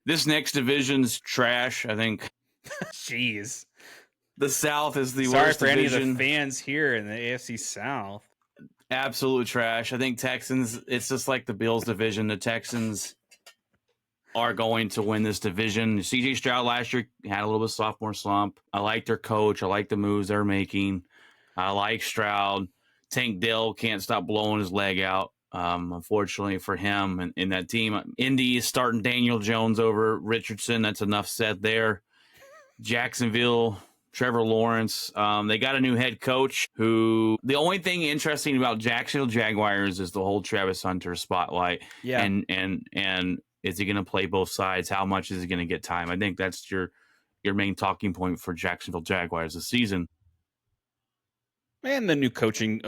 This next division's trash. I think Jeez. the South is the Sorry worst for any of division. the fans here in the AFC South. Absolute trash. I think Texans, it's just like the Bills division. The Texans are going to win this division. CJ Stroud last year had a little bit of sophomore slump. I like their coach. I like the moves they're making. I like Stroud. Tank Dell can't stop blowing his leg out. Unfortunately for him and in that team, Indy is starting Daniel Jones over Richardson. That's enough said there. Jacksonville, Trevor Lawrence. They got a new head coach who the only thing interesting about Jacksonville Jaguars is the whole Travis Hunter spotlight. Yeah. And is he going to play both sides? How much is he going to get time? I think that's your main talking point for Jacksonville Jaguars this season. And the new coaching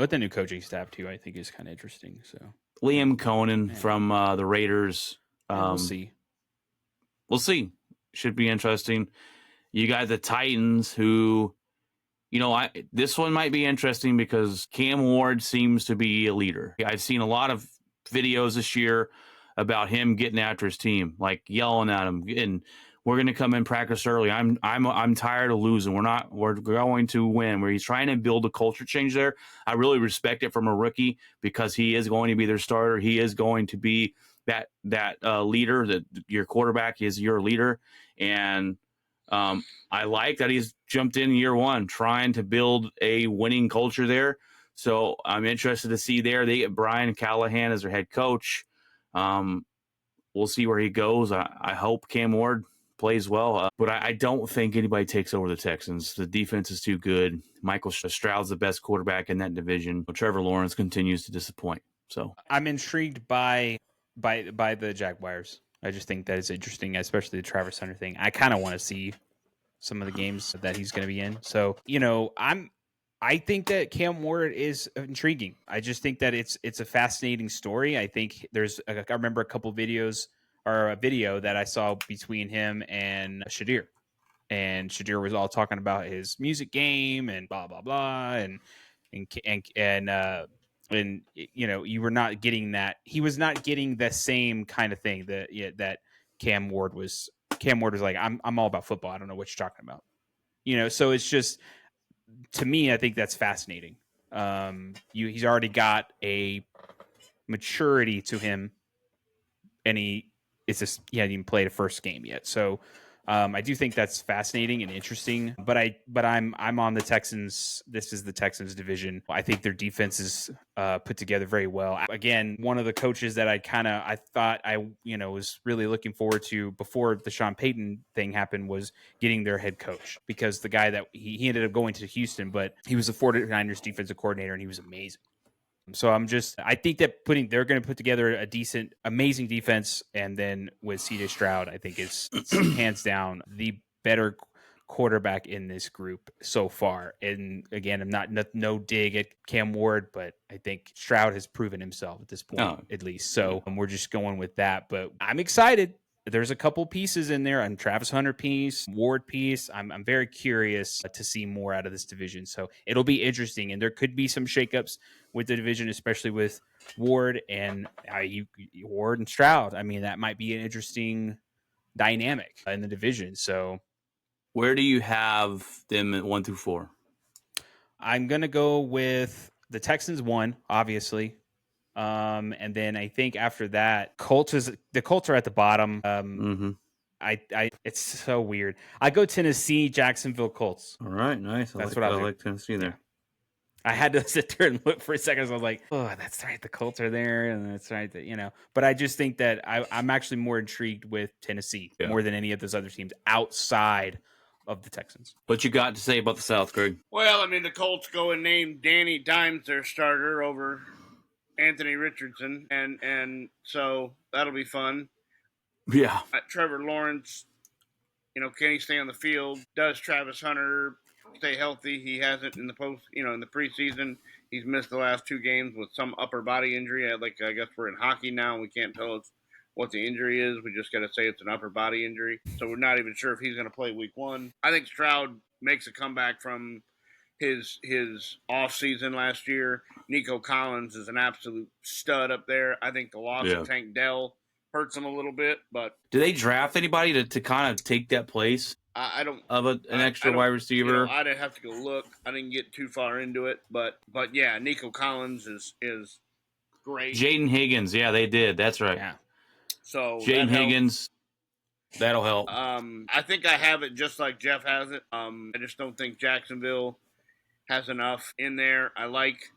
staff too, I think is kind of interesting. So Liam Cohen from the Raiders. We'll see. We'll see. Should be interesting. You got the Titans who, this one might be interesting because Cam Ward seems to be a leader. I've seen a lot of videos this year about him getting after his team, like yelling at him, and we're going to come in practice early. I'm tired of losing. We're going to win. Where he's trying to build a culture change there. I really respect it from a rookie because he is going to be their starter. He is going to be that leader. That your quarterback is your leader, and I like that he's jumped in year one, trying to build a winning culture there. So I'm interested to see there. They get Brian Callahan as their head coach. We'll see where he goes. I hope Cam Ward plays well, but I don't think anybody takes over the Texans. The defense is too good. Michael Stroud's the best quarterback in that division. Trevor Lawrence continues to disappoint. So I'm intrigued by the Jaguars. I just think that it's interesting, especially the Travis Hunter thing. I kind of want to see some of the games that he's going to be in. So, I think that Cam Ward is intriguing. I just think that it's a fascinating story. I think I remember a couple videos or a video that I saw between him and Shadir. And Shadir was all talking about his music game and blah blah blah and you were not getting that. He was not getting the same kind of thing that Cam Ward was. Cam Ward was like, I'm all about football. I don't know what you're talking about. So it's just, to me, I think that's fascinating. He's already got a maturity to him, and he hadn't even played a first game yet. So I do think that's fascinating and interesting. But I'm on the Texans. This is the Texans division. I think their defense is put together very well. Again, one of the coaches that I thought I was really looking forward to before the Sean Payton thing happened was getting their head coach, because the guy that he ended up going to Houston, but he was the 49ers defensive coordinator and he was amazing. So I think that they're going to put together a decent, amazing defense, and then with CJ Stroud, I think it's hands down the better quarterback in this group so far. And again, I'm not no dig at Cam Ward, but I think Stroud has proven himself at this point, at least. So we're just going with that. But I'm excited. There's a couple pieces in there. I'm Travis Hunter piece, Ward piece. I'm very curious to see more out of this division. So it'll be interesting, and there could be some shakeups with the division, especially with Ward and Ward and Stroud. I mean, that might be an interesting dynamic in the division. So, where do you have them at 1 through 4? I'm gonna go with the Texans 1, obviously. And then I think after that, the Colts are at the bottom. It's so weird. I go Tennessee, Jacksonville, Colts. All right, nice. I like Tennessee there. I had to sit there and look for a second. So I was like, oh, that's right. The Colts are there, and that's right. But I just think that I'm actually more intrigued with Tennessee more than any of those other teams outside of the Texans. What you got to say about the South, Greg? Well, I mean, the Colts go and name Danny Dimes their starter over Anthony Richardson, and so that'll be fun. Yeah. Trevor Lawrence, can he stay on the field? Does Travis Hunter stay healthy? He hasn't in the in the preseason. He's missed the last 2 games with some upper body injury. I guess we're in hockey now, and we can't tell us what the injury is. We just got to say it's an upper body injury. So we're not even sure if he's going to play week 1. I think Stroud makes a comeback from his off season last year. Nico Collins is an absolute stud up there. I think the loss of Tank Dell hurts them a little bit. But Do they draft anybody to kind of take that place I don't of an extra I don't, wide receiver? I'd have to go look. I didn't get too far into it, but yeah, Nico Collins is great. Jaden Higgins, yeah, they did. That's right. Yeah. So Jaden Higgins, that'll help. I think I have it just like Jeff has it. I just don't think Jacksonville has enough in there. I like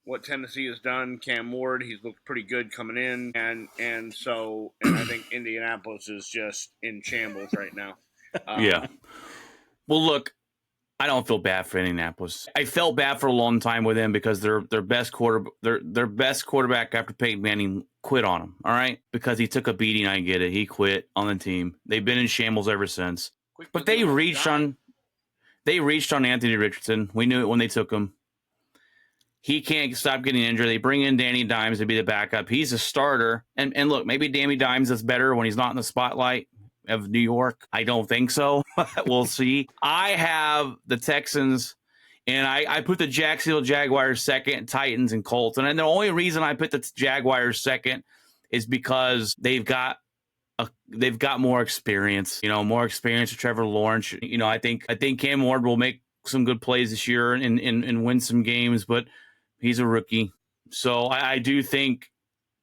what Tennessee has done. Cam Ward, he's looked pretty good coming in, and I think Indianapolis is just in shambles right now. Yeah. Well, look, I don't feel bad for Indianapolis. I felt bad for a long time with them because their best quarterback after Peyton Manning quit on him. All right, because he took a beating. I get it. He quit on the team. They've been in shambles ever since. But they reached on Anthony Richardson. We knew it when they took him. He can't stop getting injured. They bring in Danny Dimes to be the backup. He's a starter. And look, maybe Danny Dimes is better when he's not in the spotlight of New York. I don't think so. We'll see. I have the Texans, and I put the Jacksonville Jaguars second, Titans, and Colts. And the only reason I put the Jaguars second is because they've got more experience. More experience with Trevor Lawrence. I think Cam Ward will make some good plays this year and win some games, but he's a rookie. So I do think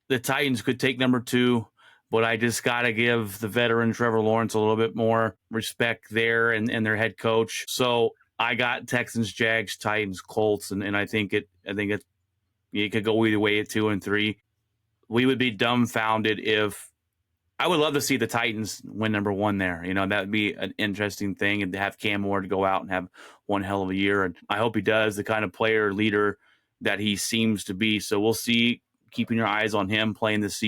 the Titans could take number 2. But I just got to give the veteran Trevor Lawrence a little bit more respect there and their head coach. So I got Texans, Jags, Titans, Colts, and I think it could go either way at 2 and 3. We would be dumbfounded if I would love to see the Titans win number 1 there. That would be an interesting thing, and to have Cam Ward go out and have one hell of a year. And I hope he does, the kind of player leader that he seems to be. So we'll see. Keeping your eyes on him playing this season.